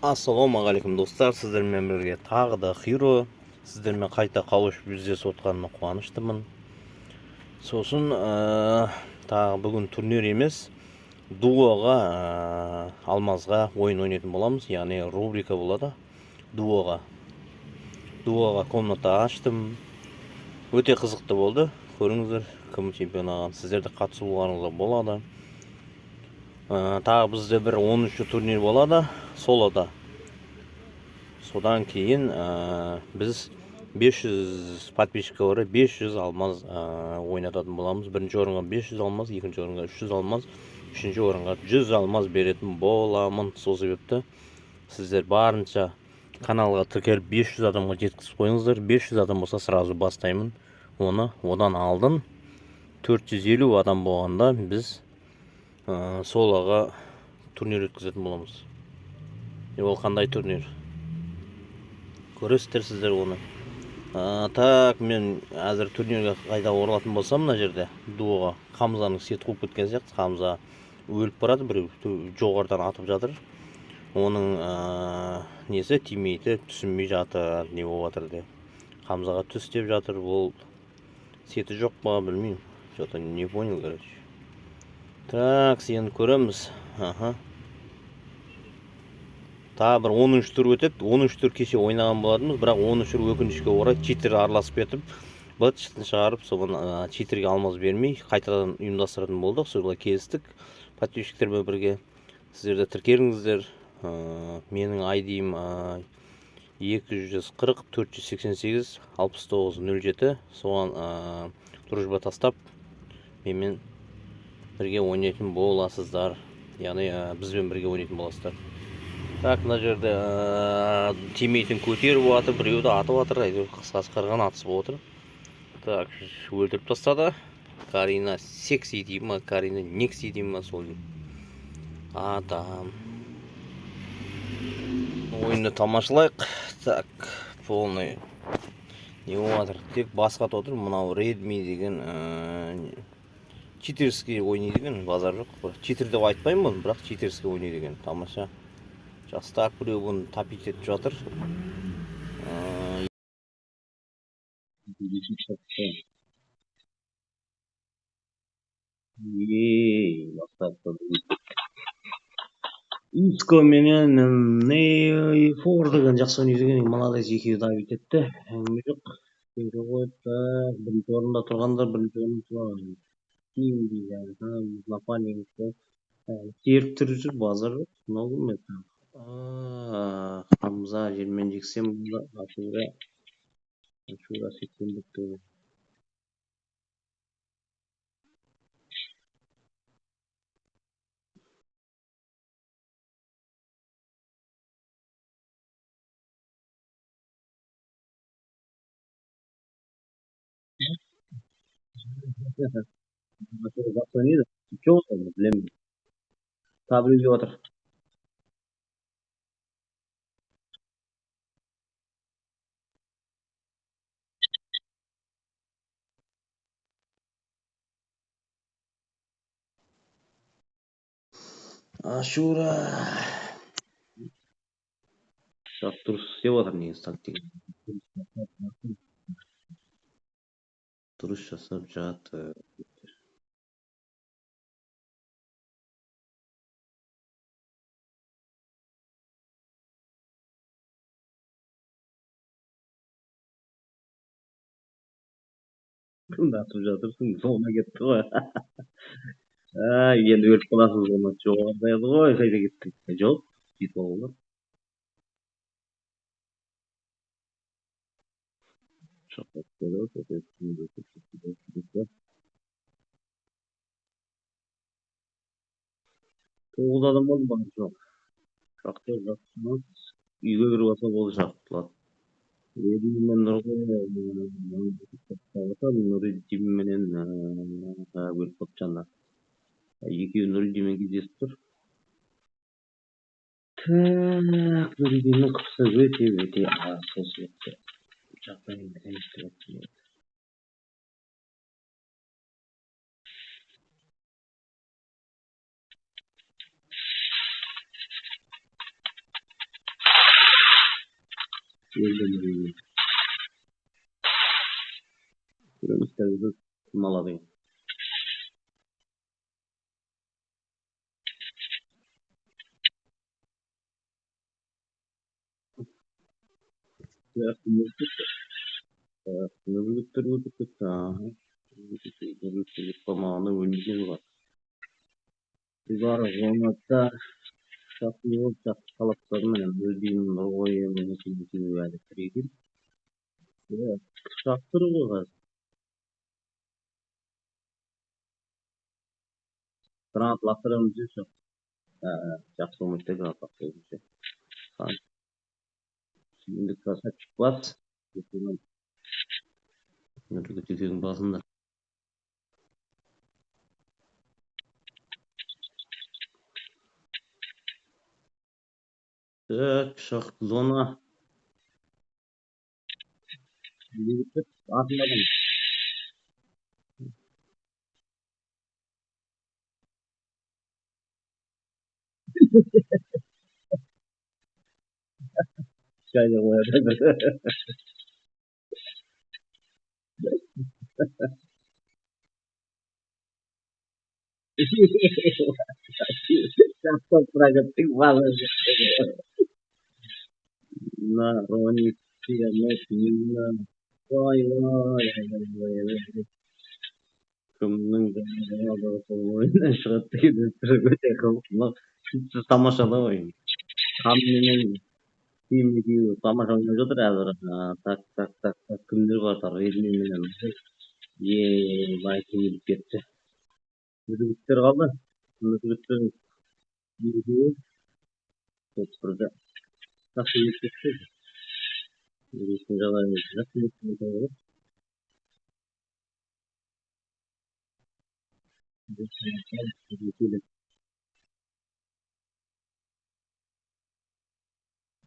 Ассалаумағалейкум достар, сіздермен бірге тағы да Хиро. Сіздермен қайта қауышып жүздесіп отқаныма қуаныштымын. Сосын тағы бүгін турнир емес, дуоға алмазға ойын ойнайтын боламыз, яғни рубрика болады. Дуоға комната аштым. Өте қызықты болды. Көріңіздер, кім чемпион алған. Сіздер де қатысуларыңызға болады. Тағы бізде бір 13-ші турнир болады солода. Содан кейін біз 500 подписчикке орай 500 алмаз ойнататын боламыз. Бірінші орынға 500 алмаз, екінші орынға 300 алмаз, үшінші орынға 100 алмаз беретін боламын. Сол себепті сіздер барынша каналға тіркеліп 500 адамға жеткізіп қойыңыздар. 500 адам болса сразу бастаймын. Одан алдын 450 адам болғанда біз солоға турнир өткізетін боламыз. Ол қандай турнир? Көресіздер сіздер оны. Так, мен әзір турнирге қайда оралатын болсам, мына жерде дуоға Хамзаның сеті қуып кеткен сияқты. Хамза өліп барады, біреу жоғарыдан атып жатыр. Оның несі тимейді, түсінмей жатыр, не болып жатыр деп. Хамзаға түс деп жатыр, ол сеті жоқ па, білмеймін. Что-то не понял, короче. Так, сені көреміз. Тағы бір 13 тур өтеді. 13 тур кеше ойнаған болатынбыз, бірақ 13 тур өкінішке орай читер араласып кетіп, быт-шытын шығарып, соған читерге алмаз бермей, қайтадан ұйымдастыратын болдық. Солай келістік. Подписчиктермен бірге сіздер де тіркеліңіздер. Менің ID-ім 240 488 6907. Соған дружба тастап, менімен бірге ойнайтын боласыздар. Яғни бізбен бірге ойнайтын боласыздар. Так, мына жерде тимейтін көтеріп жатыр, біреуді атып жатыр, қысқасы қырған атысып отыр. Так, өлтіріп тастады. Карина секси дейм ма, Карина некси дейм ма, сол дейм. Адам. Ойынды тамашалайық. Так, полный не болып жатыр. Тек басқа отыр. Мынау Redmi деген читерский ойнайды екен, базар жоқ. Читер деп айтпаймын, бірақ читерский ойнайды екен. Тамаша. Жастақ біреу бұны тапит етіп жатыр. Иско менен Нейфор деген жақсы ойнайды екен. Молодец екеуі тапит етті. Әңгіме жоқ. Бірінші орында тұрғандар, бірінші орында тұрған. Ким дейді, напарник. Серік түрі жүр, базар жоқ. Мынау кім еді? Хамза жермен жексен болды. Ашура 80-дік. Жақсы ойнайды. Че болды, білемін. Табілуге отыр. Ашура. Жат дұрыс істеп отыр, негізі тактика. Дұрыс жасап жатыр. Кімді атып жатырсың? Соңына кетті ғой. Енді өліп қаласың, соңына жоғарыда еді ғой, қайда кеттің? Жоқ, жетіп алғандар. Тоғыз адам болды ма? Жоқ. Жақсы. Үйге кіріп алса болды, шақыртылады. Нұриддин менен өліп қалыпты жаңа. Екеуі Нұриддинмен кездесіп тұр. Так, Нұриддиннің қыпсы өте сол себепті жағдайын ренжітіп. Күреністер малады. Помағаны өлмеген бар. Бар ғылыматта шақты болып, шақты қалаптарымен өздігінің ойымен өтіндегі әлі тіреген. Шақты тұрғы қаз. Гранат лақтырамыз десе, жақсы болмайды да гранат лақтырып десе. Şimdi красавчик бат. Nerede tüfeğin basında. Так, шахт зона. Atmadım. Şöyle koyalım. Şahta pragattık vallahi. Na, Roni, Tiyamet, Minna. Vay vay vay. Kımның oyundan шығатты өте қылық. Тамашалау ойын. Қамменен киімді кию тамаша ойнап жатыр әзір. Так кімдер бар тағы Redmi менен. Бай киіліп кетті. Жігіттер қалды. Жігіттер екеуі бірді жақсы келіп кетті. Жігіттің жағдайы жақсы келіп кетті.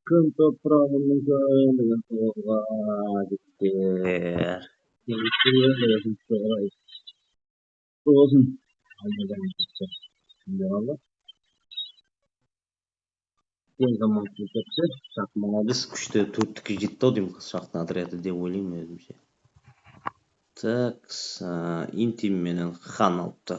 Күн toprağımın gönlünü soğuğa gittiler. Olsun. Şimdi valla. En zaman кетті. Шақ молодец. Күшті төрттікі жетті ау деймін. Шақтың отряды деп ойлаймын өзімше. Так, интим менен хан алыпты.